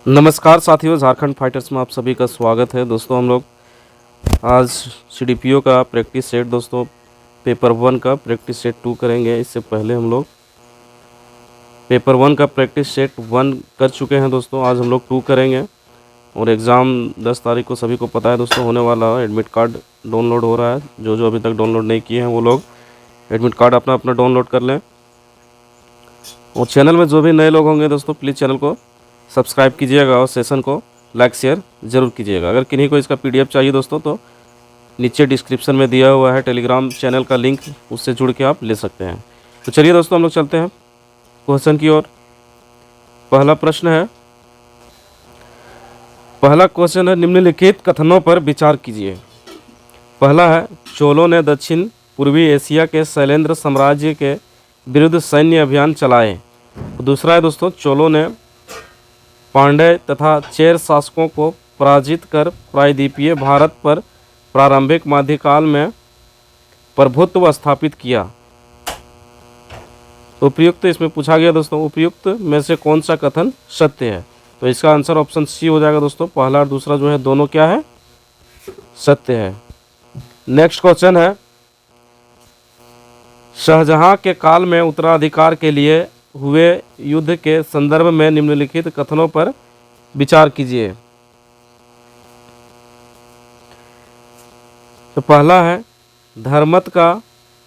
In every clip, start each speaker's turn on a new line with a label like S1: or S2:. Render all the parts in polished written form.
S1: नमस्कार साथियों, झारखंड फाइटर्स में आप सभी का स्वागत है। दोस्तों हम लोग आज सीडीपीओ का प्रैक्टिस सेट दोस्तों पेपर 1 का प्रैक्टिस सेट 2 करेंगे। इससे पहले हम लोग पेपर 1 का प्रैक्टिस सेट 1 कर चुके हैं दोस्तों। आज हम लोग 2 करेंगे और एग्ज़ाम 10 तारीख को सभी को पता है दोस्तों होने वाला है। एडमिट कार्ड डाउनलोड हो रहा है। जो जो अभी तक डाउनलोड नहीं किए हैं वो लोग एडमिट कार्ड अपना अपना डाउनलोड कर लें। और चैनल में जो भी नए लोग होंगे दोस्तों प्लीज़ चैनल को सब्सक्राइब कीजिएगा और सेशन को लाइक शेयर ज़रूर कीजिएगा। अगर किन्हीं को इसका पीडीएफ चाहिए दोस्तों तो नीचे डिस्क्रिप्शन में दिया हुआ है टेलीग्राम चैनल का लिंक, उससे जुड़ के आप ले सकते हैं। तो चलिए दोस्तों हम लोग चलते हैं क्वेश्चन की ओर। पहला क्वेश्चन है निम्नलिखित कथनों पर विचार कीजिए। पहला है चोलों ने दक्षिण पूर्वी एशिया के शैलेंद्र साम्राज्य के विरुद्ध सैन्य अभियान चलाए। दूसरा है दोस्तों चोलों ने पांड्य तथा चेर शासकों को पराजित कर प्रायद्वीपीय भारत पर प्रारंभिक मध्यकाल में प्रभुत्व स्थापित किया। उपयुक्त इसमें पूछा गया दोस्तों उपयुक्त में से कौन सा कथन सत्य है। तो इसका आंसर ऑप्शन सी हो जाएगा दोस्तों। पहला और दूसरा जो है दोनों क्या है, सत्य है। नेक्स्ट क्वेश्चन है शाहजहां के काल में उत्तराधिकार के लिए हुए युद्ध के संदर्भ में निम्नलिखित कथनों पर विचार कीजिए। तो पहला है धर्मत का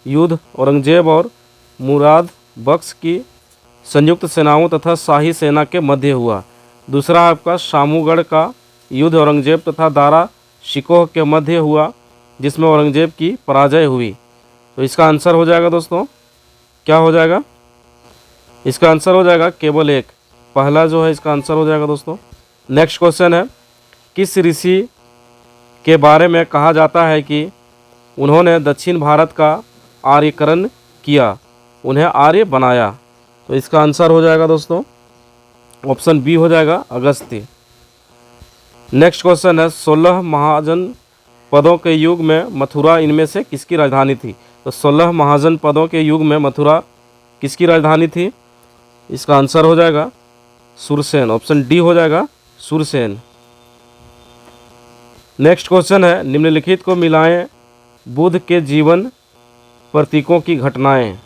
S1: युद्ध औरंगजेब और मुराद बख्श की संयुक्त सेनाओं तथा शाही सेना के मध्य हुआ। दूसरा है आपका शामूगढ़ का युद्ध औरंगजेब तथा दारा शिकोह के मध्य हुआ, जिसमें औरंगजेब की पराजय हुई। तो इसका आंसर हो जाएगा दोस्तों, क्या हो जाएगा, इसका आंसर हो जाएगा केवल एक। पहला जो है इसका आंसर हो जाएगा दोस्तों। नेक्स्ट क्वेश्चन है किस ऋषि के बारे में कहा जाता है कि उन्होंने दक्षिण भारत का आर्यकरण किया, उन्हें आर्य बनाया। तो इसका आंसर हो जाएगा दोस्तों ऑप्शन बी हो जाएगा अगस्त्य। नेक्स्ट क्वेश्चन है 16 महाजन पदों के युग में मथुरा इनमें से किसकी राजधानी थी। तो 16 महाजन पदों के युग में मथुरा किसकी राजधानी थी। इसका आंसर हो जाएगा सुरसेन, ऑप्शन डी हो जाएगा सुरसेन। नेक्स्ट क्वेश्चन है निम्नलिखित को मिलाएं बुद्ध के जीवन प्रतीकों की घटनाएं।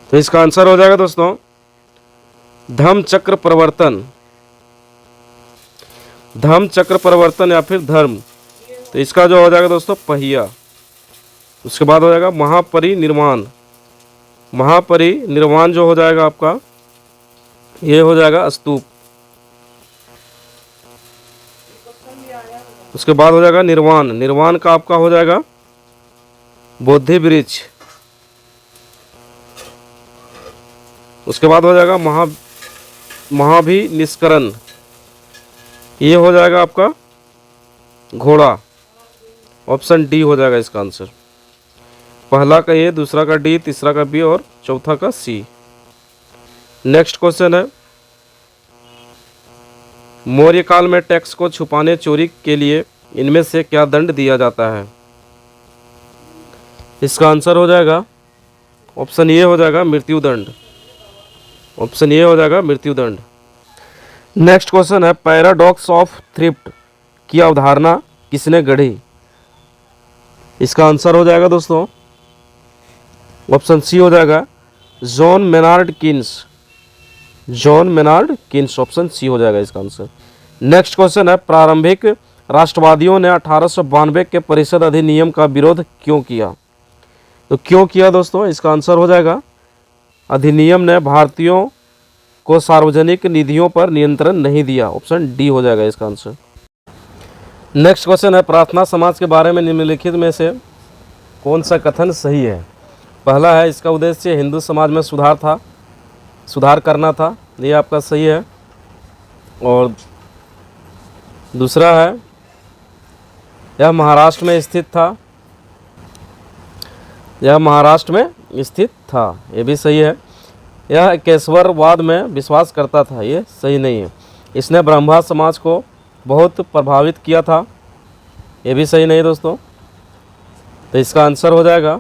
S1: तो इसका आंसर हो जाएगा दोस्तों धम्म चक्र परिवर्तन या फिर धर्म। तो इसका जो हो जाएगा दोस्तों पहिया। उसके बाद हो जाएगा महापरिनिर्वाण जो हो जाएगा आपका ये हो जाएगा स्तूप। उसके बाद हो जाएगा निर्वाण का आपका हो जाएगा बोधि वृक्ष। उसके बाद हो जाएगा महाभिनिष्करण, ये हो जाएगा आपका घोड़ा। ऑप्शन डी हो जाएगा इसका आंसर। पहला का ए, दूसरा का डी, तीसरा का बी और चौथा का सी। नेक्स्ट क्वेश्चन है मौर्य काल में टैक्स को छुपाने चोरी के लिए इनमें से क्या दंड दिया जाता है। इसका आंसर हो जाएगा ऑप्शन ए हो जाएगा मृत्युदंड। ऑप्शन ए हो जाएगा मृत्युदंड। नेक्स्ट क्वेश्चन है पैराडॉक्स ऑफ थ्रिफ्ट की अवधारणा किसने गढ़ी। इसका आंसर हो जाएगा दोस्तों ऑप्शन सी हो जाएगा John Maynard Keynes. Option C हो जाएगा इसका आंसर। नेक्स्ट क्वेश्चन है प्रारंभिक राष्ट्रवादियों ने 1892 के परिषद अधिनियम का विरोध क्यों किया। तो क्यों किया दोस्तों, इसका आंसर हो जाएगा अधिनियम ने भारतीयों को सार्वजनिक निधियों पर नियंत्रण नहीं दिया। ऑप्शन डी हो जाएगा इसका आंसर। नेक्स्ट क्वेश्चन है प्रार्थना समाज के बारे में निम्नलिखित में से कौन सा कथन सही है। पहला है इसका उद्देश्य हिंदू समाज में सुधार करना था, ये आपका सही है। और दूसरा है यह महाराष्ट्र में स्थित था, ये भी सही है। यह केशवरवाद में विश्वास करता था, ये सही नहीं है। इसने ब्रह्मा समाज को बहुत प्रभावित किया था, ये भी सही नहीं दोस्तों। तो इसका आंसर हो जाएगा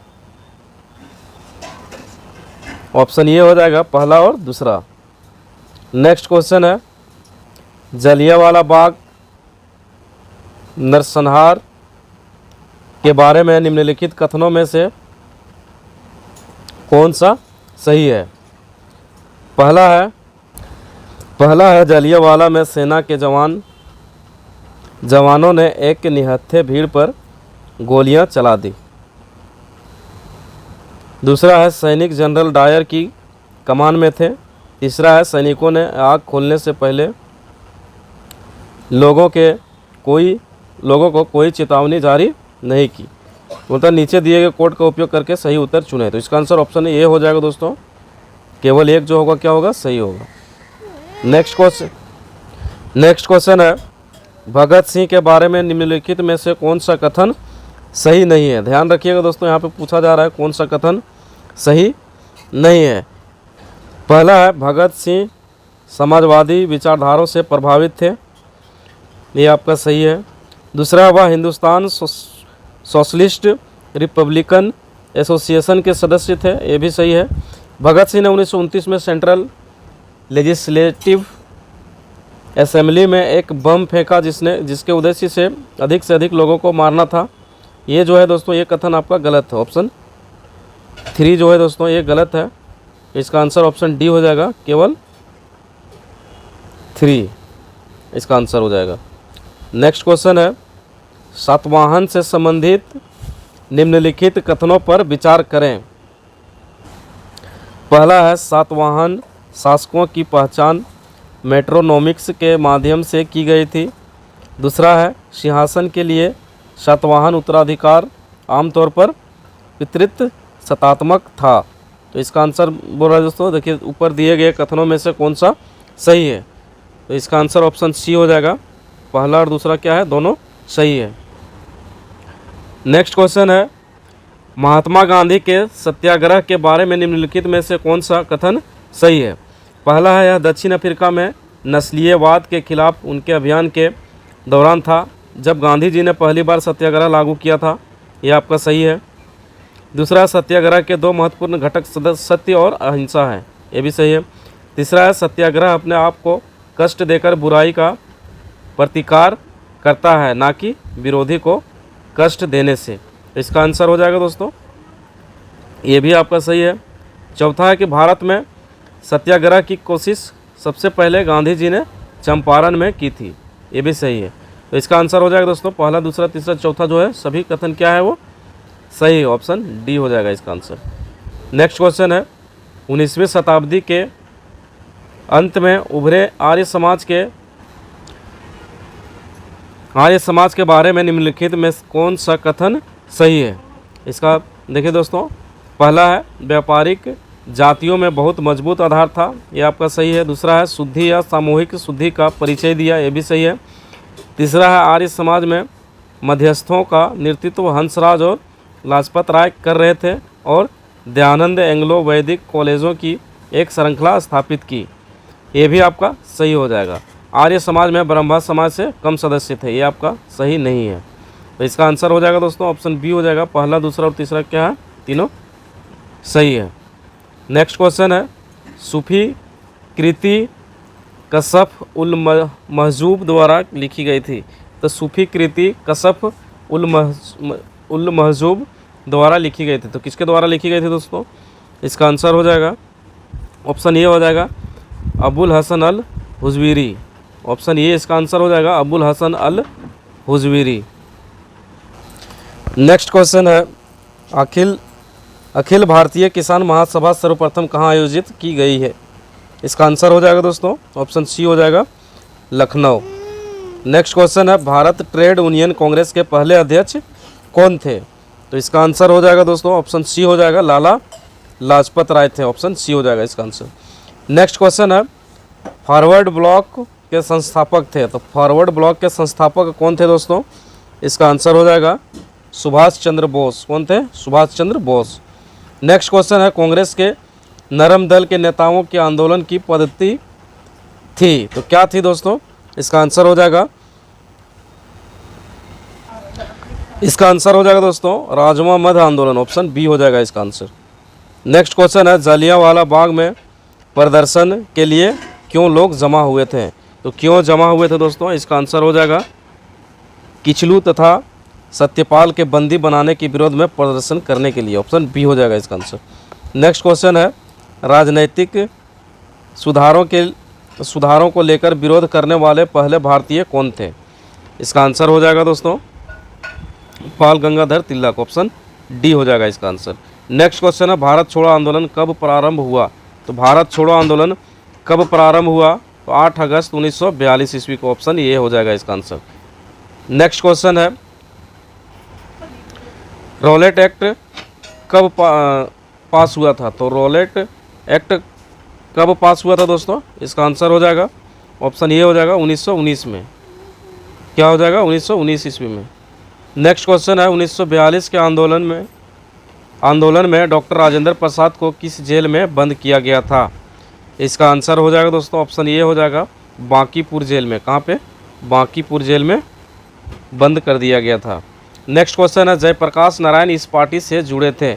S1: ऑप्शन ये हो जाएगा पहला और दूसरा। नेक्स्ट क्वेश्चन है जलियांवाला बाग नरसंहार के बारे में निम्नलिखित कथनों में से कौन सा सही है? पहला है जलियांवाला में सेना के जवानों ने एक निहत्थे भीड़ पर गोलियां चला दी। दूसरा है सैनिक जनरल डायर की कमान में थे। तीसरा है सैनिकों ने आग खोलने से पहले लोगों को कोई चेतावनी जारी नहीं की। मतलब नीचे दिए गए कोड का उपयोग करके सही उत्तर चुने। तो इसका आंसर ऑप्शन ए हो जाएगा दोस्तों। केवल एक जो होगा क्या होगा? सही होगा। नेक्स्ट क्वेश्चन है भगत सिंह के बारे में निम्नलिखित में से कौन सा कथन सही नहीं है? ध्यान रखिएगा दोस्तों, यहाँ पे पूछा जा रहा है कौन सा कथन सही नहीं है। पहला है भगत सिंह समाजवादी विचारधाराओं से प्रभावित थे, ये आपका सही है। दूसरा वह हिंदुस्तान सोशलिस्ट रिपब्लिकन एसोसिएशन के सदस्य थे, ये भी सही है। भगत सिंह ने 1929 में सेंट्रल लेजिस्लेटिव असेंबली में एक बम फेंका जिसके उद्देश्य से अधिक लोगों को मारना था। ये जो है दोस्तों ये कथन आपका गलत है। ऑप्शन 3 जो है दोस्तों ये गलत है। इसका आंसर ऑप्शन डी हो जाएगा। केवल 3 इसका आंसर हो जाएगा। नेक्स्ट क्वेश्चन है सातवाहन से संबंधित निम्नलिखित कथनों पर विचार करें। पहला है सातवाहन शासकों की पहचान मेट्रोनोमिक्स के माध्यम से की गई थी। दूसरा है सिंहासन के लिए सातवाहन उत्तराधिकार आमतौर पर पितृत्व सत्तात्मक था। तो इसका आंसर बोल रहा है दोस्तों, देखिए ऊपर दिए गए कथनों में से कौन सा सही है? तो इसका आंसर ऑप्शन सी हो जाएगा। पहला और दूसरा क्या है? दोनों सही है। नेक्स्ट क्वेश्चन है महात्मा गांधी के सत्याग्रह के बारे में निम्नलिखित में से कौन सा कथन सही है? पहला है यह दक्षिण अफ्रीका में नस्लीयवाद के खिलाफ उनके अभियान के दौरान था जब गांधी जी ने पहली बार सत्याग्रह लागू किया था, यह आपका सही है। दूसरा सत्याग्रह के 2 महत्वपूर्ण घटक सत्य और अहिंसा है, ये भी सही है। तीसरा है सत्याग्रह अपने आप को कष्ट देकर बुराई का प्रतिकार करता है, ना कि विरोधी को कष्ट देने से। इसका आंसर हो जाएगा दोस्तों, ये भी आपका सही है। चौथा है कि भारत में सत्याग्रह की कोशिश सबसे पहले गांधी जी ने चंपारण में की थी, ये भी सही है। तो इसका आंसर हो जाएगा दोस्तों पहला, दूसरा, तीसरा, चौथा जो है सभी कथन क्या है वो सही, ऑप्शन डी हो जाएगा इसका आंसर। नेक्स्ट क्वेश्चन है 19वीं शताब्दी के अंत में उभरे आर्य समाज के बारे में निम्नलिखित में कौन सा कथन सही है? इसका देखिए दोस्तों, पहला है व्यापारिक जातियों में बहुत मजबूत आधार था, ये आपका सही है। दूसरा है शुद्धि या सामूहिक शुद्धि का परिचय दिया, ये भी सही है। तीसरा है आर्य समाज में मध्यस्थों का नेतृत्व हंसराज और लाजपत राय कर रहे थे और दयानंद एंग्लो वैदिक कॉलेजों की एक श्रृंखला स्थापित की, ये भी आपका सही हो जाएगा। आर्य समाज में ब्रह्मा समाज से कम सदस्य थे, ये आपका सही नहीं है। तो इसका आंसर हो जाएगा दोस्तों ऑप्शन बी हो जाएगा। पहला, दूसरा और तीसरा क्या है? तीनों सही है। नेक्स्ट क्वेश्चन है सूफी कृति कशफ उल महजूब द्वारा लिखी गई थी। तो सूफी कृति कशफ उल महजूब द्वारा लिखी गई थी, तो किसके द्वारा लिखी गई थी दोस्तों? इसका आंसर हो जाएगा ऑप्शन ये हो जाएगा अबुल हसन अल हुजवीरी। ऑप्शन ये इसका आंसर हो जाएगा अबुल हसन अल हुजवीरी। नेक्स्ट क्वेश्चन है अखिल भारतीय किसान महासभा सर्वप्रथम कहाँ आयोजित की गई है? इसका आंसर हो जाएगा दोस्तों ऑप्शन सी हो जाएगा लखनऊ। नेक्स्ट क्वेश्चन है भारत ट्रेड यूनियन कांग्रेस के पहले अध्यक्ष कौन थे? तो इसका आंसर हो जाएगा दोस्तों ऑप्शन सी हो जाएगा लाला लाजपत राय थे, ऑप्शन सी हो जाएगा इसका आंसर। नेक्स्ट क्वेश्चन है फॉरवर्ड ब्लॉक के संस्थापक थे, तो फॉरवर्ड ब्लॉक के संस्थापक कौन थे दोस्तों? इसका आंसर हो जाएगा सुभाष चंद्र बोस। कौन थे? सुभाष चंद्र बोस। नेक्स्ट क्वेश्चन है कांग्रेस के नरम दल के नेताओं के आंदोलन की पद्धति थी, तो क्या थी दोस्तों? इसका आंसर हो जाएगा दोस्तों राजमा मध्य आंदोलन, ऑप्शन बी हो जाएगा इसका आंसर। नेक्स्ट क्वेश्चन है जलियांवाला बाग में प्रदर्शन के लिए क्यों लोग जमा हुए थे? तो क्यों जमा हुए थे दोस्तों? इसका आंसर हो जाएगा किचलू तथा सत्यपाल के बंदी बनाने के विरोध में प्रदर्शन करने के लिए। ऑप्शन बी हो जाएगा इसका आंसर। नेक्स्ट क्वेश्चन है, राजनैतिक सुधारों को लेकर विरोध करने वाले पहले भारतीय कौन थे? इसका आंसर हो जाएगा दोस्तों बाल गंगाधर तिलक। ऑप्शन डी हो जाएगा इसका आंसर। नेक्स्ट क्वेश्चन है, भारत छोड़ो आंदोलन कब प्रारंभ हुआ? तो भारत छोड़ो आंदोलन कब प्रारंभ हुआ? तो 8 अगस्त 1942 ईस्वी को। ऑप्शन ए हो जाएगा इसका आंसर। नेक्स्ट क्वेश्चन है, रॉलेट एक्ट कब पास हुआ था? तो रॉलेट एक्ट कब पास हुआ था दोस्तों? इसका आंसर हो जाएगा ऑप्शन ए हो जाएगा 1919 में। क्या हो जाएगा? 1919 ईस्वी में। नेक्स्ट क्वेश्चन है, 1942 के आंदोलन में डॉक्टर राजेंद्र प्रसाद को किस जेल में बंद किया गया था? इसका आंसर हो जाएगा दोस्तों ऑप्शन ए हो जाएगा बांकीपुर जेल में। कहाँ पे? बांकीपुर जेल में बंद कर दिया गया था। नेक्स्ट क्वेश्चन है, जयप्रकाश नारायण इस पार्टी से जुड़े थे?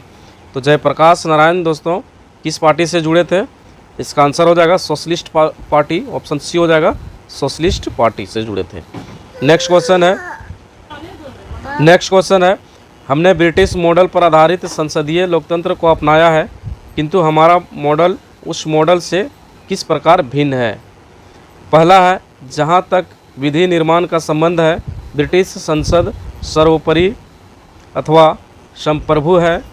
S1: तो जयप्रकाश नारायण दोस्तों किस पार्टी से जुड़े थे? इसका आंसर हो जाएगा सोशलिस्ट पार्टी। ऑप्शन सी हो जाएगा सोशलिस्ट पार्टी से जुड़े थे। नेक्स्ट क्वेश्चन है, हमने ब्रिटिश मॉडल पर आधारित संसदीय लोकतंत्र को अपनाया है, किंतु हमारा मॉडल उस मॉडल से किस प्रकार भिन्न है? पहला है, जहाँ तक विधि निर्माण का संबंध है ब्रिटिश संसद सर्वोपरि अथवा संप्रभु है,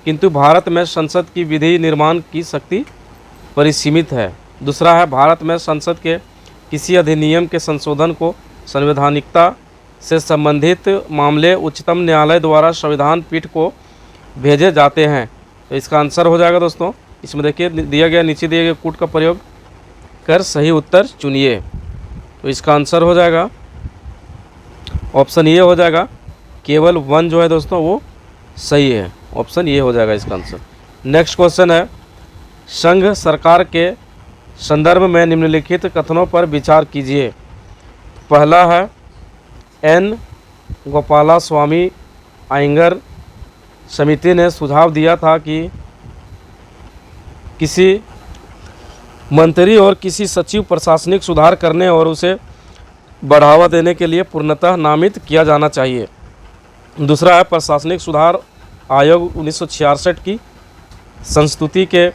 S1: किंतु भारत में संसद की विधि निर्माण की शक्ति परिसीमित है। दूसरा है, भारत में संसद के किसी अधिनियम के संशोधन को संवैधानिकता से संबंधित मामले उच्चतम न्यायालय द्वारा संविधान पीठ को भेजे जाते हैं। तो इसका आंसर हो जाएगा दोस्तों, इसमें देखिए दिया गया, नीचे दिए गए कूट का प्रयोग कर सही उत्तर चुनिए। तो इसका आंसर हो जाएगा ऑप्शन ये हो जाएगा केवल 1 जो है दोस्तों वो सही है। ऑप्शन ये हो जाएगा इसका आंसर। नेक्स्ट क्वेश्चन है, संघ सरकार के संदर्भ में निम्नलिखित कथनों पर विचार कीजिए। पहला है, एन गोपालास्वामी अयंगर समिति ने सुझाव दिया था कि किसी मंत्री और किसी सचिव प्रशासनिक सुधार करने और उसे बढ़ावा देने के लिए पूर्णतः नामित किया जाना चाहिए। दूसरा है, प्रशासनिक सुधार आयोग 1966 की संस्तुति के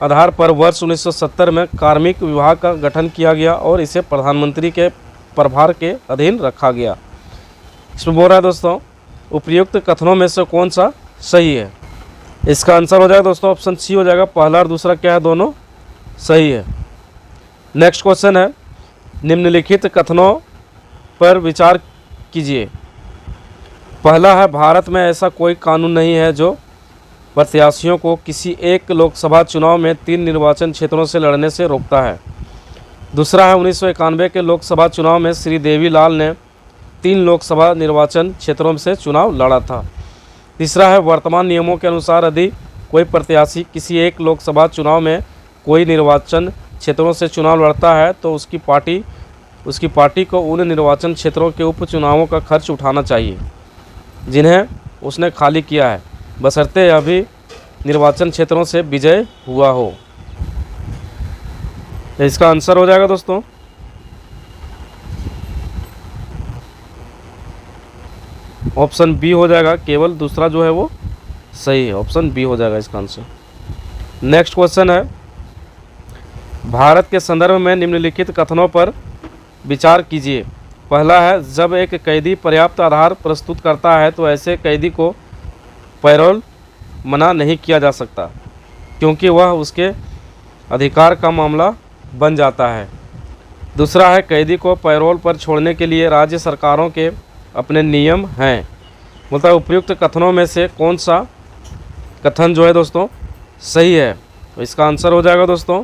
S1: आधार पर वर्ष 1970 में कार्मिक विभाग का गठन किया गया और इसे प्रधानमंत्री के प्रभार के अधीन रखा गया। इसमें बोल रहा है दोस्तों उपयुक्त कथनों में से कौन सा सही है? इसका आंसर हो जाएगा दोस्तों ऑप्शन सी हो जाएगा, पहला और दूसरा क्या है, दोनों सही है। नेक्स्ट क्वेश्चन है, निम्नलिखित कथनों पर विचार कीजिए। पहला है, भारत में ऐसा कोई कानून नहीं है जो प्रत्याशियों को किसी एक लोकसभा चुनाव में 3 निर्वाचन क्षेत्रों से लड़ने से रोकता है। दूसरा है, 1991 के लोकसभा चुनाव में श्री देवीलाल ने 3 लोकसभा निर्वाचन क्षेत्रों से चुनाव लड़ा था। तीसरा है, वर्तमान नियमों के अनुसार यदि कोई प्रत्याशी किसी एक लोकसभा चुनाव में कोई निर्वाचन क्षेत्रों से चुनाव लड़ता है तो उसकी पार्टी को उन निर्वाचन क्षेत्रों के उपचुनावों का खर्च उठाना चाहिए जिन्हें उसने खाली किया है, बशर्ते यह भी निर्वाचन क्षेत्रों से विजय हुआ हो। इसका आंसर हो जाएगा दोस्तों ऑप्शन बी हो जाएगा, केवल दूसरा जो है वो सही है। ऑप्शन बी हो जाएगा इसका आंसर। नेक्स्ट क्वेश्चन है, भारत के संदर्भ में निम्नलिखित कथनों पर विचार कीजिए। पहला है, जब एक कैदी पर्याप्त आधार प्रस्तुत करता है तो ऐसे कैदी को पैरोल मना नहीं किया जा सकता क्योंकि वह उसके अधिकार का मामला बन जाता है। दूसरा है, कैदी को पैरोल पर छोड़ने के लिए राज्य सरकारों के अपने नियम हैं। मतलब उपयुक्त कथनों में से कौन सा कथन जो है दोस्तों सही है? तो इसका आंसर हो जाएगा दोस्तों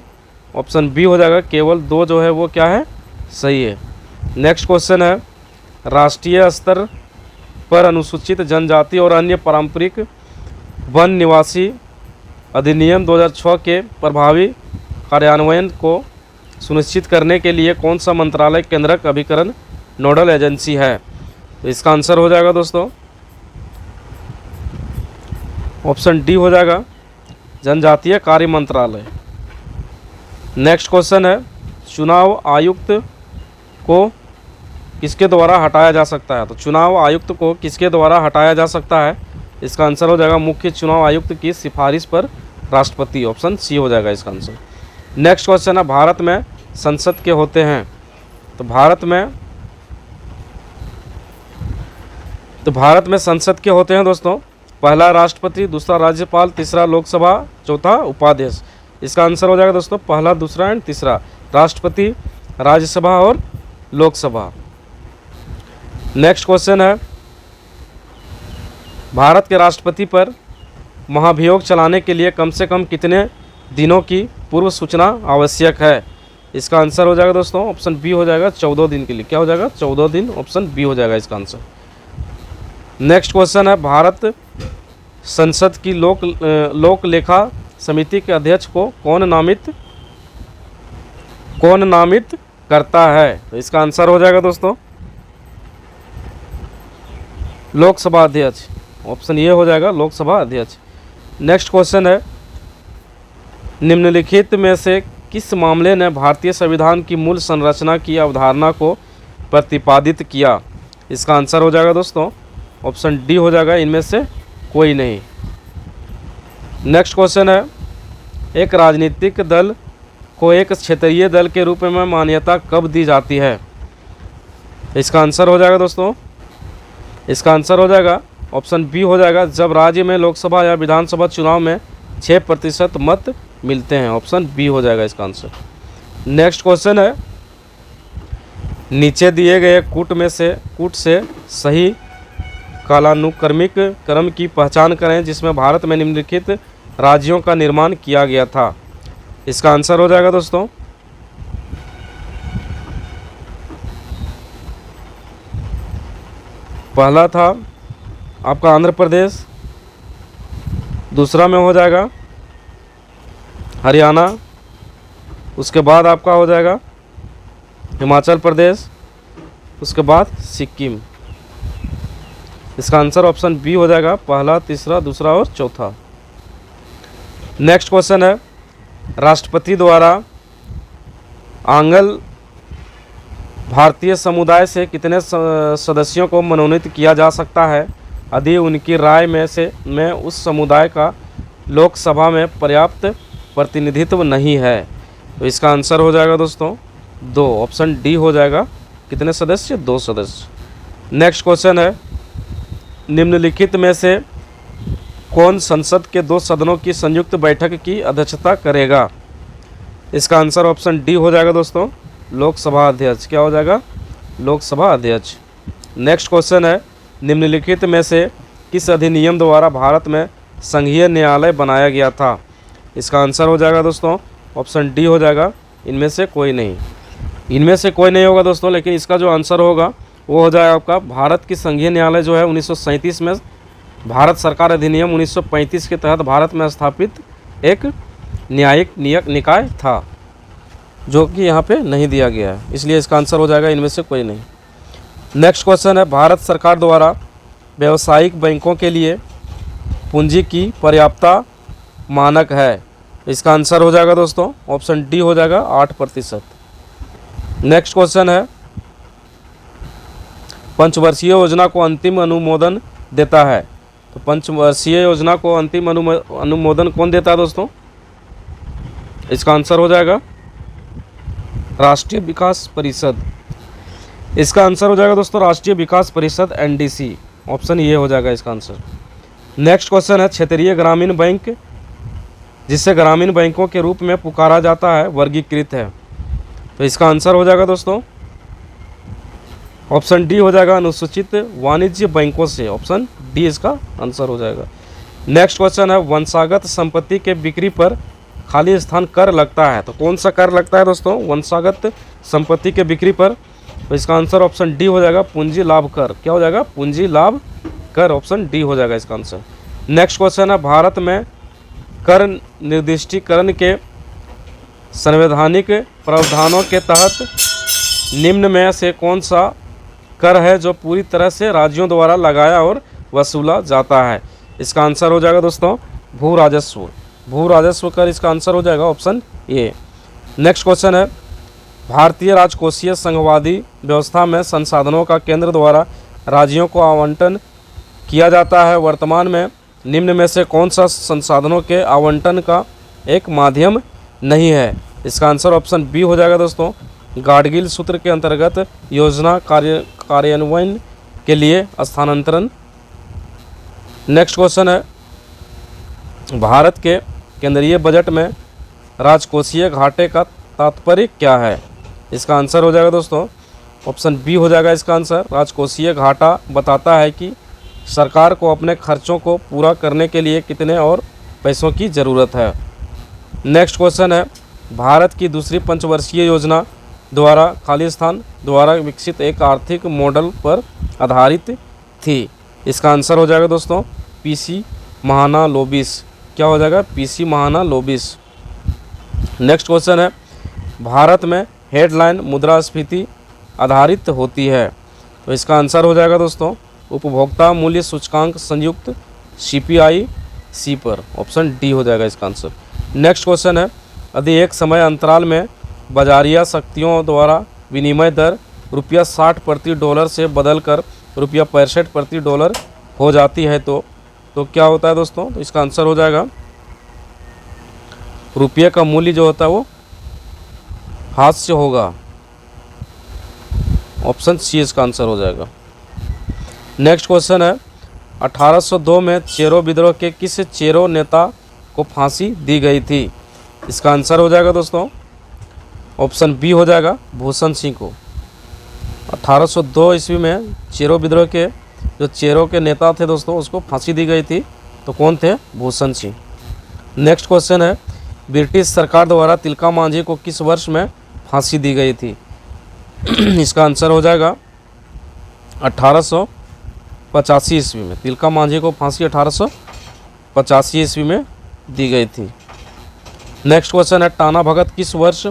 S1: ऑप्शन बी हो जाएगा, केवल 2 जो है वो क्या है, सही है। नेक्स्ट क्वेश्चन है, राष्ट्रीय स्तर पर अनुसूचित जनजाति और अन्य पारंपरिक वन निवासी अधिनियम 2006 के प्रभावी कार्यान्वयन को सुनिश्चित करने के लिए कौन सा मंत्रालय केंद्रक अभिकरण नोडल एजेंसी है? तो इसका आंसर हो जाएगा दोस्तों ऑप्शन डी हो जाएगा, जनजातीय कार्य मंत्रालय। नेक्स्ट क्वेश्चन है, चुनाव आयुक्त को किसके द्वारा हटाया जा सकता है? तो चुनाव आयुक्त को किसके द्वारा हटाया जा सकता है? इसका आंसर हो जाएगा मुख्य चुनाव आयुक्त की सिफारिश पर राष्ट्रपति। ऑप्शन सी हो जाएगा इसका आंसर। नेक्स्ट क्वेश्चन है, भारत में संसद के होते हैं? तो भारत में संसद के होते हैं दोस्तों, पहला राष्ट्रपति, दूसरा राज्यपाल, तीसरा लोकसभा, चौथा उपाध्यक्ष। इसका आंसर हो जाएगा दोस्तों पहला, दूसरा एंड तीसरा, राष्ट्रपति, राज्यसभा और लोकसभा। नेक्स्ट क्वेश्चन है, भारत के राष्ट्रपति पर महाभियोग चलाने के लिए कम से कम कितने दिनों की पूर्व सूचना आवश्यक है? इसका आंसर हो जाएगा दोस्तों ऑप्शन बी हो जाएगा 14 दिन के लिए। क्या हो जाएगा? 14 दिन। ऑप्शन बी हो जाएगा इसका आंसर। नेक्स्ट क्वेश्चन है, भारत संसद की लोक लेखा समिति के अध्यक्ष को कौन नामित करता है? तो इसका आंसर हो जाएगा दोस्तों लोकसभा अध्यक्ष। ऑप्शन ये हो जाएगा लोकसभा अध्यक्ष। नेक्स्ट क्वेश्चन है, निम्नलिखित में से किस मामले ने भारतीय संविधान की मूल संरचना की अवधारणा को प्रतिपादित किया? इसका आंसर हो जाएगा दोस्तों ऑप्शन डी हो जाएगा इनमें से कोई नहीं। नेक्स्ट क्वेश्चन है, एक राजनीतिक दल को एक क्षेत्रीय दल के रूप में मान्यता कब दी जाती है? इसका आंसर हो जाएगा दोस्तों, इसका आंसर हो जाएगा ऑप्शन बी हो जाएगा जब राज्य में लोकसभा या विधानसभा चुनाव में 6% मत मिलते हैं। ऑप्शन बी हो जाएगा इसका आंसर। नेक्स्ट क्वेश्चन है, नीचे दिए गए कूट से सही कालानुक्रमिक क्रम की पहचान करें जिसमें भारत में निम्नलिखित राज्यों का निर्माण किया गया था। इसका आंसर हो जाएगा दोस्तों पहला था आपका आंध्र प्रदेश, दूसरा में हो जाएगा हरियाणा, उसके बाद आपका हो जाएगा हिमाचल प्रदेश, उसके बाद सिक्किम। इसका आंसर ऑप्शन बी हो जाएगा पहला, तीसरा, दूसरा और चौथा। नेक्स्ट क्वेश्चन है, राष्ट्रपति द्वारा आंग्ल भारतीय समुदाय से कितने सदस्यों को मनोनीत किया जा सकता है यदि उनकी राय में उस समुदाय का लोकसभा में पर्याप्त प्रतिनिधित्व नहीं है? तो इसका आंसर हो जाएगा दोस्तों 2। ऑप्शन डी हो जाएगा कितने सदस्य? 2 सदस्य। नेक्स्ट क्वेश्चन है, निम्नलिखित में से कौन संसद के 2 सदनों की संयुक्त बैठक की अध्यक्षता करेगा? इसका आंसर ऑप्शन डी हो जाएगा दोस्तों लोकसभा अध्यक्ष। क्या हो जाएगा? लोकसभा अध्यक्ष। नेक्स्ट क्वेश्चन है, निम्नलिखित में से किस अधिनियम द्वारा भारत में संघीय न्यायालय बनाया गया था? इसका आंसर हो जाएगा दोस्तों ऑप्शन डी हो जाएगा इनमें से कोई नहीं। इनमें से कोई नहीं होगा दोस्तों, लेकिन इसका जो आंसर होगा वो हो जाएगा आपका भारत की संघीय न्यायालय जो है 1937 में भारत सरकार अधिनियम 1935 के तहत भारत में स्थापित एक न्यायिक निकाय था, जो कि यहाँ पे नहीं दिया गया है, इसलिए इसका आंसर हो जाएगा इनमें से कोई नहीं। नेक्स्ट क्वेश्चन है, भारत सरकार द्वारा व्यावसायिक बैंकों के लिए पूंजी की पर्याप्तता मानक है? इसका आंसर हो जाएगा दोस्तों ऑप्शन डी हो जाएगा 8%। नेक्स्ट क्वेश्चन है, पंचवर्षीय योजना को अंतिम अनुमोदन देता है? तो पंचवर्षीय योजना को अंतिम अनुमोदन कौन देता है दोस्तों? इसका आंसर हो जाएगा राष्ट्रीय विकास परिषद। इसका आंसर हो जाएगा दोस्तों राष्ट्रीय विकास परिषद NDC। ऑप्शन ये हो जाएगा इसका आंसर। नेक्स्ट क्वेश्चन है, क्षेत्रीय ग्रामीण बैंक जिसे ग्रामीण बैंकों के रूप में पुकारा जाता है वर्गीकृत है? तो इसका आंसर हो जाएगा दोस्तों ऑप्शन डी हो जाएगा अनुसूचित वाणिज्य बैंकों से। ऑप्शन डी इसका आंसर हो जाएगा। नेक्स्ट क्वेश्चन है, वंशागत संपत्ति के बिक्री पर खाली स्थान कर लगता है? तो कौन सा कर लगता है दोस्तों वंशागत संपत्ति के बिक्री पर? तो इसका आंसर ऑप्शन डी हो जाएगा पूंजी लाभ कर। क्या हो जाएगा? पूंजी लाभ कर। ऑप्शन डी हो जाएगा इसका आंसर। नेक्स्ट क्वेश्चन है, भारत में कर निर्दिष्टीकरण के संवैधानिक प्रावधानों के तहत निम्न में से कौन सा कर है जो पूरी तरह से राज्यों द्वारा लगाया और वसूला जाता है? इसका आंसर हो जाएगा दोस्तों भू राजस्व कर इसका आंसर हो जाएगा ऑप्शन ए। नेक्स्ट क्वेश्चन है, भारतीय राजकोषीय संघवादी व्यवस्था में संसाधनों का केंद्र द्वारा राज्यों को आवंटन किया जाता है। वर्तमान में निम्न में से कौन सा संसाधनों के आवंटन का एक माध्यम नहीं है? इसका आंसर ऑप्शन बी हो जाएगा दोस्तों, गाडगिल सूत्र के अंतर्गत योजना कार्यान्वयन के लिए स्थानांतरण। नेक्स्ट क्वेश्चन है, भारत के केंद्रीय बजट में राजकोषीय घाटे का तात्पर्य क्या है? इसका आंसर हो जाएगा दोस्तों ऑप्शन बी हो जाएगा इसका आंसर। राजकोषीय घाटा बताता है कि सरकार को अपने खर्चों को पूरा करने के लिए कितने और पैसों की ज़रूरत है। नेक्स्ट क्वेश्चन है, भारत की दूसरी पंचवर्षीय योजना द्वारा खालिस्तान द्वारा विकसित एक आर्थिक मॉडल पर आधारित थी। इसका आंसर हो जाएगा दोस्तों पीसी महानालोबिस। क्या हो जाएगा? पीसी महानालोबिस। नेक्स्ट क्वेश्चन है, भारत में हेडलाइन मुद्रास्फीति आधारित होती है। तो इसका आंसर हो जाएगा दोस्तों उपभोक्ता मूल्य सूचकांक संयुक्त CPI पर। ऑप्शन डी हो जाएगा इसका आंसर। नेक्स्ट क्वेश्चन है, यदि एक समय अंतराल में बाजारिया शक्तियों द्वारा विनिमय दर ₹60 प्रति डॉलर से बदलकर ₹65 प्रति डॉलर हो जाती है तो क्या होता है दोस्तों? तो इसका आंसर हो जाएगा रुपये का मूल्य जो होता है वो हास्य होगा। ऑप्शन सी इसका आंसर हो जाएगा। नेक्स्ट क्वेश्चन है, 1802 में चेरो विद्रोह के किस चेरो नेता को फांसी दी गई थी? इसका आंसर हो जाएगा दोस्तों ऑप्शन बी हो जाएगा भूषण सिंह को। 1802 ईस्वी में चेरो विद्रोह के जो चेरो के नेता थे दोस्तों उसको फांसी दी गई थी। तो कौन थे? भूषण सिंह। नेक्स्ट क्वेश्चन है, ब्रिटिश सरकार द्वारा तिलका मांझी को किस वर्ष में फांसी दी गई थी? इसका आंसर हो जाएगा 1885 ईस्वी में। तिलका मांझी को फांसी 1885 ईस्वी में दी गई थी। नेक्स्ट क्वेश्चन है, टाना भगत किस वर्ष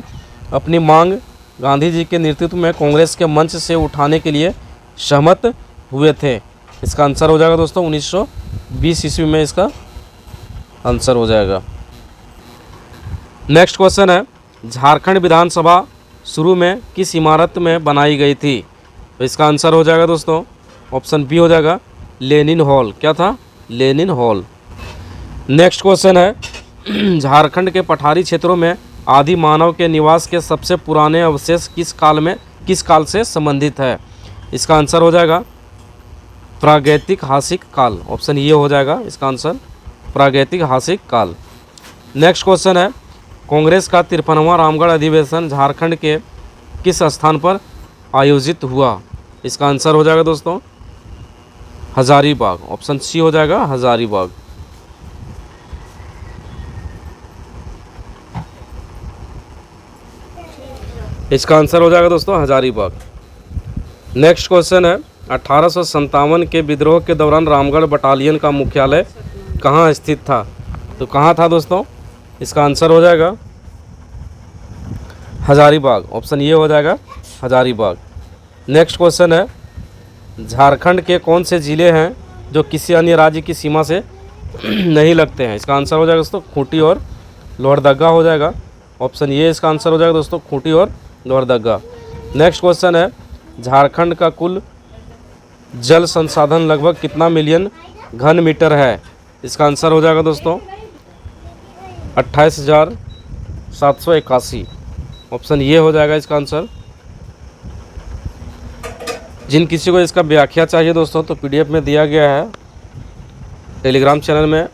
S1: अपनी मांग गांधी जी के नेतृत्व में कांग्रेस के मंच से उठाने के लिए सहमत हुए थे? इसका आंसर हो जाएगा दोस्तों 1920 ईस्वी में इसका आंसर हो जाएगा। नेक्स्ट क्वेश्चन है, झारखंड विधानसभा शुरू में किस इमारत में बनाई गई थी? तो इसका आंसर हो जाएगा दोस्तों ऑप्शन बी हो जाएगा लेनिन हॉल। क्या था? Lenin hall. नेक्स्ट क्वेश्चन है, झारखंड के पठारी क्षेत्रों में आदि मानव के निवास के सबसे पुराने अवशेष किस काल से संबंधित है? इसका आंसर हो जाएगा प्रागैतिहासिक काल। ऑप्शन ये हो जाएगा इसका आंसर प्रागैतिहासिक काल। नेक्स्ट क्वेश्चन है, कांग्रेस का 53वां रामगढ़ अधिवेशन झारखंड के किस स्थान पर आयोजित हुआ? इसका आंसर हो जाएगा दोस्तों हजारीबाग। ऑप्शन सी हो जाएगा हजारीबाग। इसका आंसर हो जाएगा दोस्तों हजारीबाग। नेक्स्ट क्वेश्चन है, 1857 के विद्रोह के दौरान रामगढ़ बटालियन का मुख्यालय कहाँ स्थित था? तो कहाँ था दोस्तों? इसका आंसर हो जाएगा हजारीबाग। ऑप्शन ये हो जाएगा हजारीबाग। नेक्स्ट क्वेश्चन है, झारखंड के कौन से ज़िले हैं जो किसी अन्य राज्य की सीमा से नहीं लगते हैं? इसका आंसर हो जाएगा दोस्तों खूंटी और लोहरदगा हो जाएगा। ऑप्शन ये इसका आंसर हो जाएगा दोस्तों खूंटी और लोहरदगा। नेक्स्ट क्वेश्चन है, झारखंड का कुल जल संसाधन लगभग कितना मिलियन घन मीटर है? इसका आंसर हो जाएगा दोस्तों 28,781। ऑप्शन ये हो जाएगा इसका आंसर। जिन किसी को इसका व्याख्या चाहिए दोस्तों तो PDF में दिया गया है, टेलीग्राम चैनल में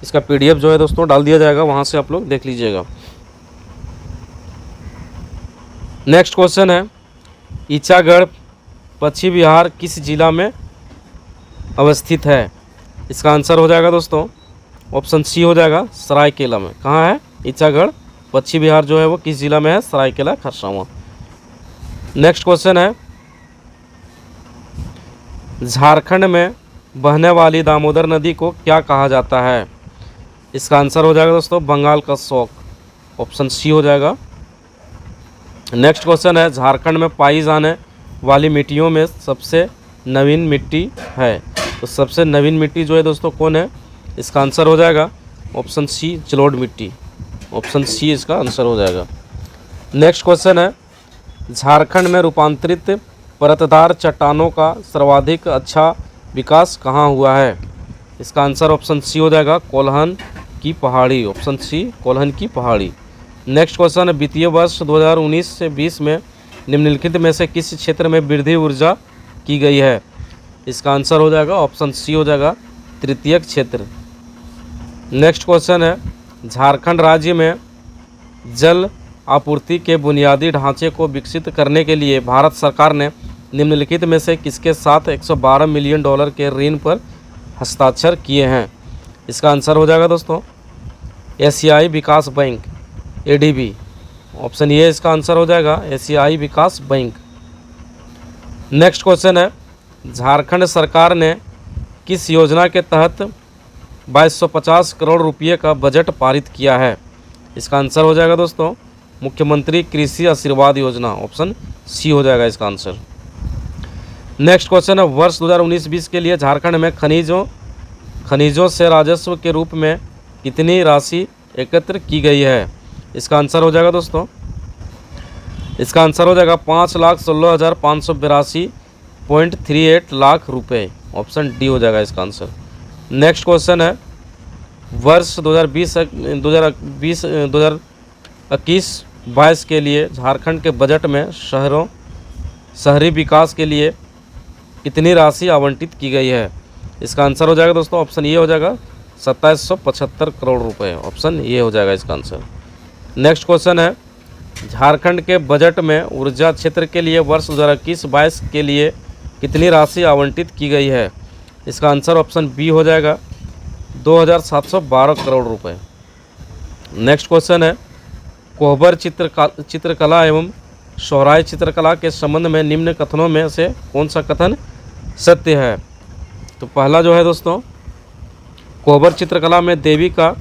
S1: इसका PDF जो है दोस्तों डाल दिया जाएगा, वहाँ से आप लोग देख लीजिएगा। नेक्स्ट क्वेश्चन है, ईचागढ़ पश्चिम बिहार किस जिला में अवस्थित है? इसका आंसर हो जाएगा दोस्तों ऑप्शन सी हो जाएगा सरायकेला में। कहाँ है ईचागढ़ पश्चिम बिहार जो है वो किस जिला में है? सरायकेला खरसावां। नेक्स्ट क्वेश्चन है, झारखंड में बहने वाली दामोदर नदी को क्या कहा जाता है? इसका आंसर हो जाएगा दोस्तों बंगाल का शौक। ऑप्शन सी हो जाएगा। नेक्स्ट क्वेश्चन है, झारखंड में पाई जाने वाली मिट्टियों में सबसे नवीन मिट्टी है? तो सबसे नवीन मिट्टी जो है दोस्तों कौन है? इसका आंसर हो जाएगा ऑप्शन सी जलोढ़ मिट्टी। ऑप्शन सी इसका आंसर हो जाएगा। नेक्स्ट क्वेश्चन है, झारखंड में रूपांतरित परतदार चट्टानों का सर्वाधिक अच्छा विकास कहाँ हुआ है? इसका आंसर ऑप्शन सी हो जाएगा, कोल्हन की पहाड़ी। ऑप्शन सी, कोल्हन की पहाड़ी। नेक्स्ट क्वेश्चन है, वित्तीय वर्ष 2019 से 20 में निम्नलिखित में से किस क्षेत्र में वृद्धि ऊर्जा की गई है? इसका आंसर हो जाएगा ऑप्शन सी हो जाएगा, तृतीयक क्षेत्र। नेक्स्ट क्वेश्चन है, झारखंड राज्य में जल आपूर्ति के बुनियादी ढांचे को विकसित करने के लिए भारत सरकार ने निम्नलिखित में से किसके साथ 112 मिलियन डॉलर के ऋण पर हस्ताक्षर किए हैं? इसका आंसर हो जाएगा दोस्तों, एशियाई विकास बैंक, एडीबी। ऑप्शन ए इसका आंसर हो जाएगा, एशियाई विकास बैंक। नेक्स्ट क्वेश्चन है, झारखंड सरकार ने किस योजना के तहत 2250 करोड़ रुपये का बजट पारित किया है? इसका आंसर हो जाएगा दोस्तों, मुख्यमंत्री कृषि आशीर्वाद योजना। ऑप्शन सी हो जाएगा इसका आंसर। नेक्स्ट क्वेश्चन है, वर्ष 2019-20 के लिए झारखंड में खनिजों से राजस्व के रूप में कितनी राशि एकत्र की गई है? इसका आंसर हो जाएगा दोस्तों, इसका आंसर हो जाएगा 5,16,582.38 लाख रुपए। ऑप्शन डी हो जाएगा इसका आंसर। नेक्स्ट क्वेश्चन है, वर्ष 2021-22 के लिए झारखंड के बजट में शहरी विकास के लिए कितनी राशि आवंटित की गई है? इसका आंसर हो जाएगा दोस्तों, ऑप्शन ये हो जाएगा 2775 करोड़ रुपए। ऑप्शन ये हो जाएगा इसका आंसर। नेक्स्ट क्वेश्चन है, झारखंड के बजट में ऊर्जा क्षेत्र के लिए वर्ष 2021-22 के लिए कितनी राशि आवंटित की गई है? इसका आंसर ऑप्शन बी हो जाएगा, 2712 करोड़ रुपए। नेक्स्ट क्वेश्चन है, कोहबर चित्रकला एवं सोहराय चित्रकला के संबंध में निम्न कथनों में से कौन सा कथन सत्य है? तो पहला जो है दोस्तों, कोहबर चित्रकला में देवी का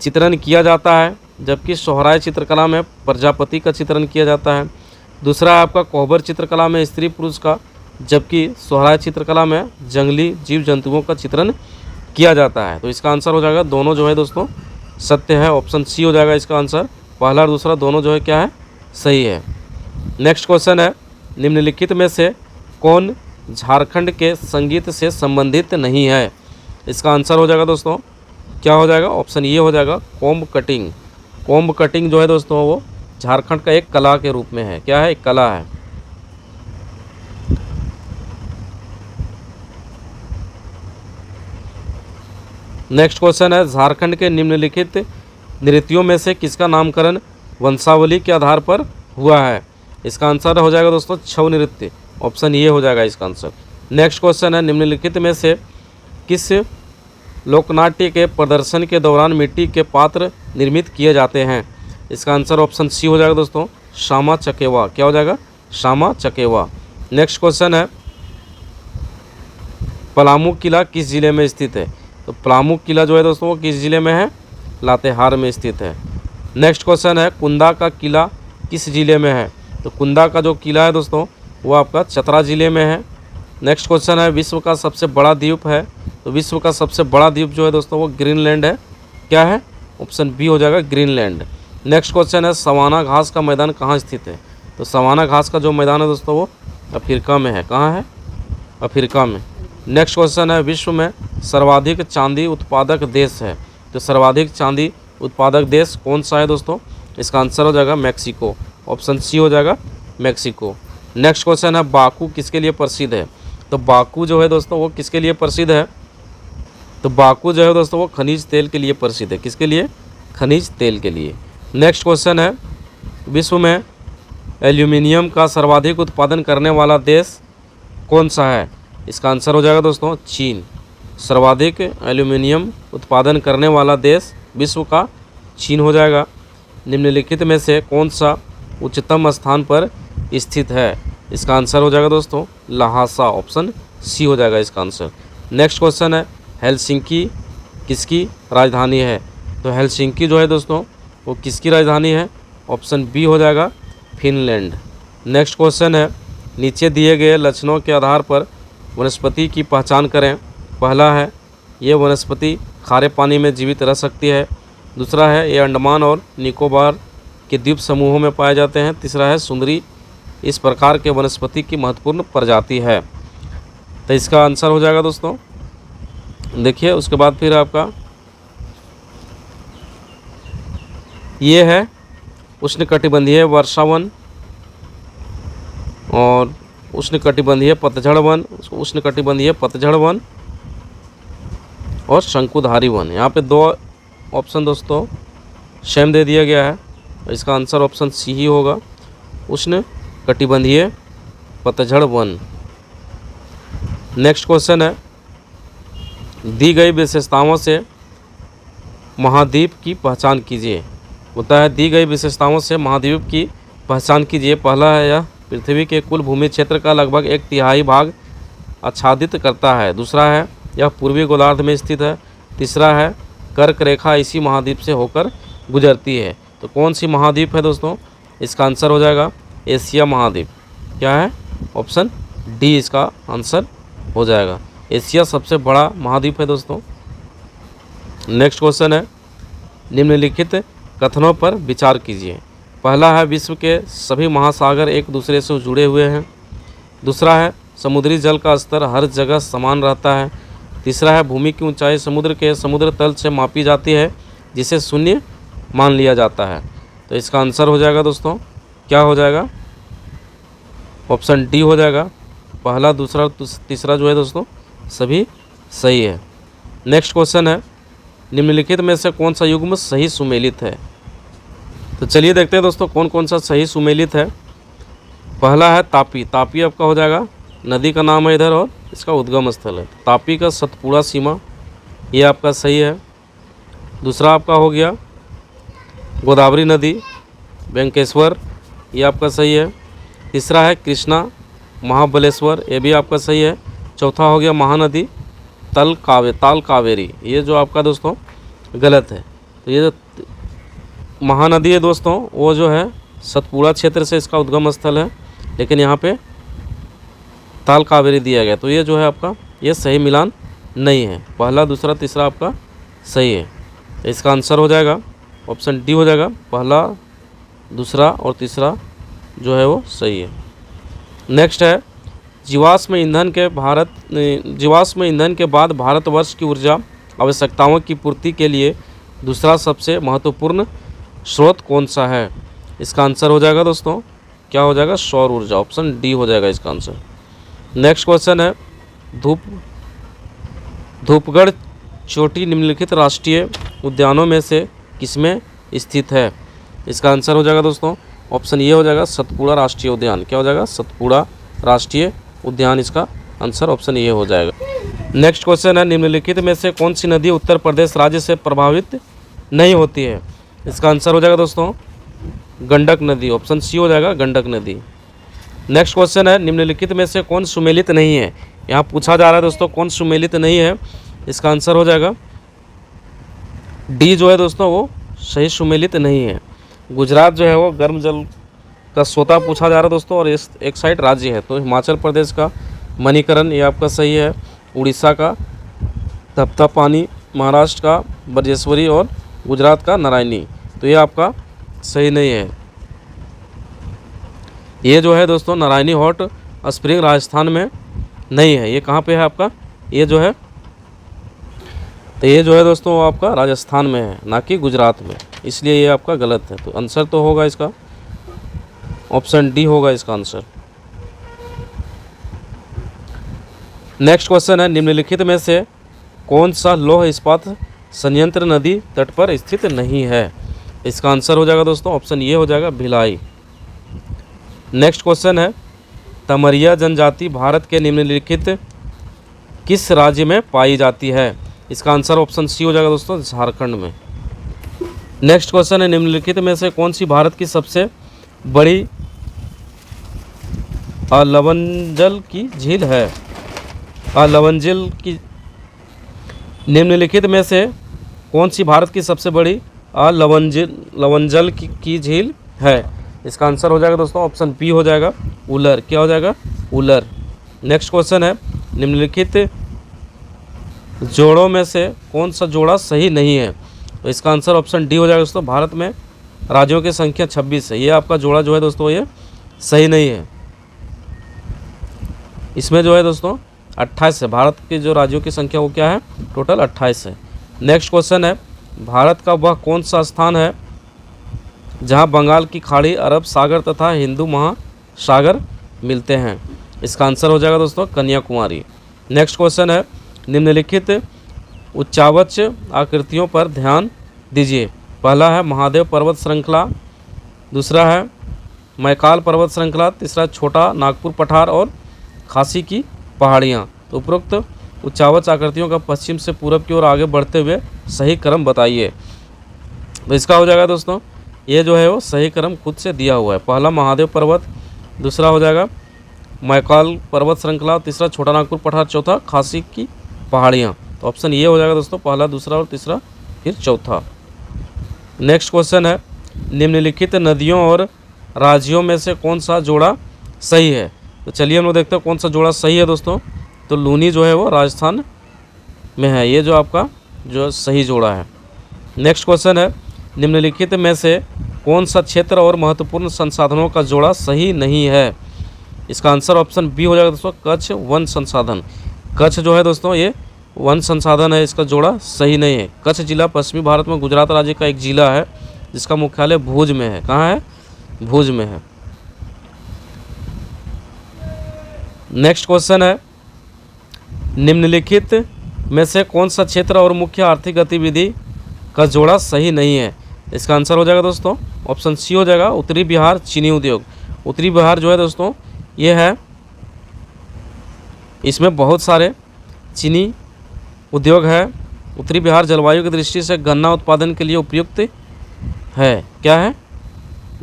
S1: चित्रण किया जाता है, जबकि सोहराय चित्रकला में प्रजापति का चित्रण किया जाता है। दूसरा है आपका, कोहबर चित्रकला में स्त्री पुरुष का, जबकि सोहराय चित्रकला में जंगली जीव जंतुओं का चित्रण किया जाता है। तो इसका आंसर हो जाएगा, दोनों जो है दोस्तों सत्य है। ऑप्शन सी हो जाएगा इसका आंसर। पहला और दूसरा दोनों जो है क्या है, सही है। नेक्स्ट क्वेश्चन है, निम्नलिखित में से कौन झारखंड के संगीत से संबंधित नहीं है? इसका आंसर हो जाएगा दोस्तों, क्या हो जाएगा, ऑप्शन ये हो जाएगा, कोम्ब कटिंग। कोम्ब कटिंग जो है दोस्तों वो झारखंड का एक कला के रूप में है। क्या है, एक कला है। नेक्स्ट क्वेश्चन है, झारखंड के निम्नलिखित नृत्यों में से किसका नामकरण वंशावली के आधार पर हुआ है? इसका आंसर हो जाएगा दोस्तों, छऊ नृत्य। ऑप्शन ये हो जाएगा इसका आंसर। नेक्स्ट क्वेश्चन है, निम्नलिखित में से किस लोकनाट्य के प्रदर्शन के दौरान मिट्टी के पात्र निर्मित किए जाते हैं? इसका आंसर ऑप्शन सी हो जाएगा दोस्तों, शामा चकेवा। क्या हो जाएगा, शामा चकेवा। नेक्स्ट क्वेश्चन है, पलामू किला किस जिले में स्थित है? तो पलामू किला जो है दोस्तों वो किस जिले में है, लातेहार में स्थित है। नेक्स्ट क्वेश्चन है, कुंदा का किला किस जिले में है? तो कुंदा का जो किला है दोस्तों वो आपका चतरा जिले में है। नेक्स्ट क्वेश्चन है, विश्व का सबसे बड़ा द्वीप है? तो विश्व का सबसे बड़ा द्वीप जो है दोस्तों वो ग्रीनलैंड है। क्या है, ऑप्शन बी हो जाएगा, ग्रीनलैंड। नेक्स्ट क्वेश्चन है, सवाना घास का मैदान कहाँ स्थित है? तो सवाना घास का जो मैदान है दोस्तों वो अफ्रीका में है। कहाँ है, अफ्रीका में। नेक्स्ट क्वेश्चन है, विश्व में सर्वाधिक चांदी उत्पादक देश है? तो सर्वाधिक चांदी उत्पादक देश कौन सा है दोस्तों? इसका आंसर हो जाएगा मैक्सिको। ऑप्शन सी हो जाएगा, मैक्सिको। नेक्स्ट क्वेश्चन है, बाकू किसके लिए प्रसिद्ध है? तो बाकू जो है दोस्तों वो किसके लिए प्रसिद्ध है? तो बाकू जो है दोस्तों वो खनिज तेल के लिए प्रसिद्ध है। किसके लिए, खनिज तेल के लिए। नेक्स्ट क्वेश्चन है, विश्व में एल्यूमिनियम का सर्वाधिक उत्पादन करने वाला देश कौन सा है? इसका आंसर हो जाएगा दोस्तों, चीन। सर्वाधिक एल्यूमिनियम उत्पादन करने वाला देश विश्व का चीन हो जाएगा। निम्नलिखित में से कौन सा उच्चतम स्थान पर स्थित है? इसका आंसर हो जाएगा दोस्तों, लहासा। ऑप्शन सी हो जाएगा इसका आंसर। नेक्स्ट क्वेश्चन है, हेलसिंकी किसकी राजधानी है? तो हेलसिंकी जो है दोस्तों वो किसकी राजधानी है? ऑप्शन बी हो जाएगा, फिनलैंड। नेक्स्ट क्वेश्चन है, नीचे दिए गए लक्षणों के आधार पर वनस्पति की पहचान करें। पहला है, ये वनस्पति खारे पानी में जीवित रह सकती है। दूसरा है, ये अंडमान और निकोबार के द्वीप समूहों में पाए जाते हैं। तीसरा है, सुंदरी इस प्रकार के वनस्पति की महत्वपूर्ण प्रजाति है। तो इसका आंसर हो जाएगा दोस्तों, देखिए उसके बाद फिर आपका ये है उष्णकटिबंधीय वर्षावन और उष्णकटिबंधीय पतझड़ वन, उष्णकटिबंधीय पतझड़ वन और शंकुधारी वन। यहाँ पे दो ऑप्शन दोस्तों सेम दे दिया गया है, इसका आंसर ऑप्शन सी ही होगा, उष्णकटिबंधीय पतझड़ वन। नेक्स्ट क्वेश्चन है, दी गई विशेषताओं से महाद्वीप की पहचान कीजिए। होता है दी गई विशेषताओं से महाद्वीप की पहचान कीजिए। पहला है, यह पृथ्वी के कुल भूमि क्षेत्र का लगभग 1/3 भाग आच्छादित करता है। दूसरा है, यह पूर्वी गोलार्ध में स्थित है। तीसरा है, कर्क रेखा इसी महाद्वीप से होकर गुजरती है। तो कौन सी महाद्वीप है दोस्तों, इसका आंसर हो जाएगा एशिया महाद्वीप। क्या है, ऑप्शन डी इसका आंसर हो जाएगा। एशिया सबसे बड़ा महाद्वीप है दोस्तों। नेक्स्ट क्वेश्चन है, निम्नलिखित कथनों पर विचार कीजिए। पहला है, विश्व के सभी महासागर एक दूसरे से जुड़े हुए हैं। दूसरा है, समुद्री जल का स्तर हर जगह समान रहता है। तीसरा है, भूमि की ऊंचाई समुद्र के समुद्र तल से मापी जाती है जिसे शून्य मान लिया जाता है। तो इसका आंसर हो जाएगा दोस्तों, क्या हो जाएगा, ऑप्शन डी हो जाएगा। पहला दूसरा तीसरा जो है दोस्तों सभी सही है। नेक्स्ट क्वेश्चन है, निम्नलिखित में से कौन सा युग्म सही सुमेलित है। तो चलिए देखते हैं दोस्तों कौन कौन सा सही सुमेलित है। पहला है तापी। तापी आपका हो जाएगा, नदी का नाम है इधर और इसका उद्गम स्थल है। तापी का सतपुड़ा सीमा, ये आपका सही है। दूसरा आपका हो गया गोदावरी नदी वेंकटेश्वर, ये आपका सही है। तीसरा है कृष्णा महाबलेश्वर, ये भी आपका सही है। चौथा हो गया महानदी ताल कावेरी, ये जो आपका दोस्तों गलत है। तो ये जो महानदी है दोस्तों वो जो है सतपुड़ा क्षेत्र से इसका उद्गम स्थल है, लेकिन यहाँ पे ताल कावेरी दिया गया, तो ये जो है आपका ये सही मिलान नहीं है। पहला दूसरा तीसरा आपका सही है, तो इसका आंसर हो जाएगा ऑप्शन डी हो जाएगा। पहला दूसरा और तीसरा जो है वो सही है। नेक्स्ट है, जीवाश्म ईंधन के बाद भारतवर्ष की ऊर्जा आवश्यकताओं की पूर्ति के लिए दूसरा सबसे महत्वपूर्ण स्रोत कौन सा है। इसका आंसर हो जाएगा दोस्तों, क्या हो जाएगा, सौर ऊर्जा, ऑप्शन डी हो जाएगा इसका आंसर। नेक्स्ट क्वेश्चन है, धूपगढ़ चोटी निम्नलिखित राष्ट्रीय उद्यानों में से किसमें स्थित है। इसका आंसर हो जाएगा दोस्तों, ऑप्शन ये हो जाएगा सतपुड़ा राष्ट्रीय उद्यान। क्या हो जाएगा, सतपुड़ा राष्ट्रीय उद्यान, इसका आंसर ऑप्शन ये हो जाएगा। नेक्स्ट क्वेश्चन है, निम्नलिखित में से कौन सी नदी उत्तर प्रदेश राज्य से प्रभावित नहीं होती है। इसका आंसर हो जाएगा दोस्तों गंडक नदी, ऑप्शन सी हो जाएगा गंडक नदी। नेक्स्ट क्वेश्चन है, निम्नलिखित में से कौन सुमेलित नहीं है। यहाँ पूछा जा रहा है दोस्तों कौन सुमेलित नहीं है, इसका आंसर हो जाएगा डी जो है दोस्तों वो सही सुमेलित नहीं है। गुजरात जो है वो गर्म जल का सोता पूछा जा रहा है दोस्तों, और इस एक साइड राज्य है, तो हिमाचल प्रदेश का मणिकरण ये आपका सही है। उड़ीसा का तप्ता पानी, महाराष्ट्र का ब्रजेश्वरी और गुजरात का नारायणी, तो ये आपका सही नहीं है। ये जो है दोस्तों नारायणी हॉट स्प्रिंग राजस्थान में नहीं है, ये कहाँ पे है आपका, ये जो है, तो ये जो है दोस्तों वो आपका राजस्थान में है, ना कि गुजरात में, इसलिए ये आपका गलत है। तो आंसर तो होगा इसका ऑप्शन डी होगा इसका आंसर। नेक्स्ट क्वेश्चन है, निम्नलिखित में से कौन सा लौह इस्पात संयंत्र नदी तट पर स्थित नहीं है। इसका आंसर हो जाएगा दोस्तों ऑप्शन ये हो जाएगा भिलाई। नेक्स्ट क्वेश्चन है, तमरिया जनजाति भारत के निम्नलिखित किस राज्य में पाई जाती है। इसका आंसर ऑप्शन सी हो जाएगा दोस्तों झारखंड में। नेक्स्ट क्वेश्चन है, निम्नलिखित में से कौन सी भारत की सबसे बड़ी लवंजल की झील है। लवंजल की निम्नलिखित में से कौन सी भारत की सबसे बड़ी लवंजल की झील है। इसका आंसर हो जाएगा दोस्तों ऑप्शन बी हो जाएगा उलर। क्या हो जाएगा, उलर। नेक्स्ट क्वेश्चन है, निम्नलिखित जोड़ों में से कौन सा जोड़ा सही नहीं है। तो इसका आंसर ऑप्शन डी हो जाएगा दोस्तों भारत में राज्यों की संख्या 26 है, ये आपका जोड़ा जो है दोस्तों ये सही नहीं है। इसमें जो है दोस्तों 28 है। भारत के जो राज्यों की संख्या वो क्या है, टोटल 28 है। नेक्स्ट क्वेश्चन है, भारत का वह कौन सा स्थान है जहां बंगाल की खाड़ी, अरब सागर तथा हिंदू महासागर मिलते हैं? इसका आंसर हो जाएगा दोस्तों कन्याकुमारी। नेक्स्ट क्वेश्चन है, निम्नलिखित उच्चावच आकृतियों पर ध्यान दीजिए। पहला है महादेव पर्वत श्रृंखला, दूसरा है मैकाल पर्वत श्रृंखला, तीसरा छोटा नागपुर पठार और खासी की पहाड़ियाँ। तो उपरोक्त उच्चावच आकृतियों का पश्चिम से पूरब की ओर आगे बढ़ते हुए सही क्रम बताइए। तो इसका हो जाएगा दोस्तों, ये जो है वो सही क्रम खुद से दिया हुआ है। पहला महादेव पर्वत, दूसरा हो जाएगा मैकाल पर्वत श्रृंखला, तीसरा छोटा नागपुर पठार, चौथा खासी की पहाड़ियाँ। तो ऑप्शन ये हो जाएगा दोस्तों, पहला, दूसरा और तीसरा, फिर चौथा। नेक्स्ट क्वेश्चन है, निम्नलिखित नदियों और राज्यों में से कौन सा जोड़ा सही है? तो चलिए हम लोग देखते हैं कौन सा जोड़ा सही है दोस्तों। तो लूनी जो है वो राजस्थान में है, ये जो आपका जो सही जोड़ा है। नेक्स्ट क्वेश्चन है, निम्नलिखित में से कौन सा क्षेत्र और महत्वपूर्ण संसाधनों का जोड़ा सही नहीं है? इसका आंसर ऑप्शन बी हो जाएगा दोस्तों, कच्छ वन संसाधन। कच्छ जो है दोस्तों ये वन संसाधन है, इसका जोड़ा सही नहीं है। कच्छ जिला पश्चिमी भारत में गुजरात राज्य का एक जिला है जिसका मुख्यालय भुज में है। कहाँ है? भुज में है। नेक्स्ट क्वेश्चन है, निम्नलिखित में से कौन सा क्षेत्र और मुख्य आर्थिक गतिविधि का जोड़ा सही नहीं है? इसका आंसर हो जाएगा दोस्तों ऑप्शन सी हो जाएगा, उत्तरी बिहार चीनी उद्योग। उत्तरी बिहार जो है दोस्तों ये है, इसमें बहुत सारे चीनी उद्योग है। उत्तरी बिहार जलवायु की दृष्टि से गन्ना उत्पादन के लिए उपयुक्त है। क्या है?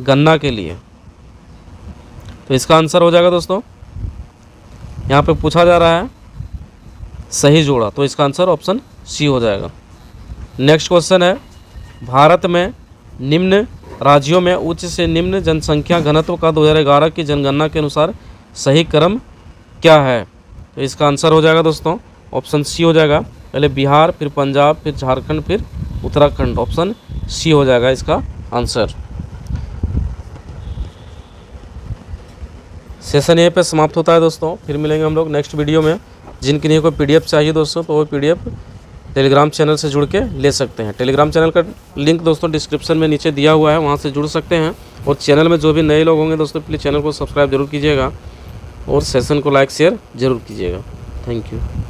S1: गन्ना के लिए। तो इसका आंसर हो जाएगा दोस्तों, यहाँ पे पूछा जा रहा है सही जोड़ा, तो इसका आंसर ऑप्शन सी हो जाएगा। नेक्स्ट क्वेश्चन है, भारत में निम्न राज्यों में उच्च से निम्न जनसंख्या घनत्व का 2011 की जनगणना के अनुसार सही क्रम क्या है? तो इसका आंसर हो जाएगा दोस्तों ऑप्शन सी हो जाएगा, पहले बिहार, फिर पंजाब, फिर झारखंड, फिर उत्तराखंड। ऑप्शन सी हो जाएगा इसका आंसर। सेशन यहीं पे समाप्त होता है दोस्तों, फिर मिलेंगे हम लोग नेक्स्ट वीडियो में। जिनके लिए कोई पीडीएफ चाहिए दोस्तों तो वो पीडीएफ टेलीग्राम चैनल से जुड़ के ले सकते हैं। टेलीग्राम चैनल का लिंक दोस्तों डिस्क्रिप्शन में नीचे दिया हुआ है, वहाँ से जुड़ सकते हैं। और चैनल में जो भी नए लोग होंगे दोस्तों प्लीज़ चैनल को सब्सक्राइब जरूर कीजिएगा और सेशन को लाइक शेयर जरूर कीजिएगा। Thank you.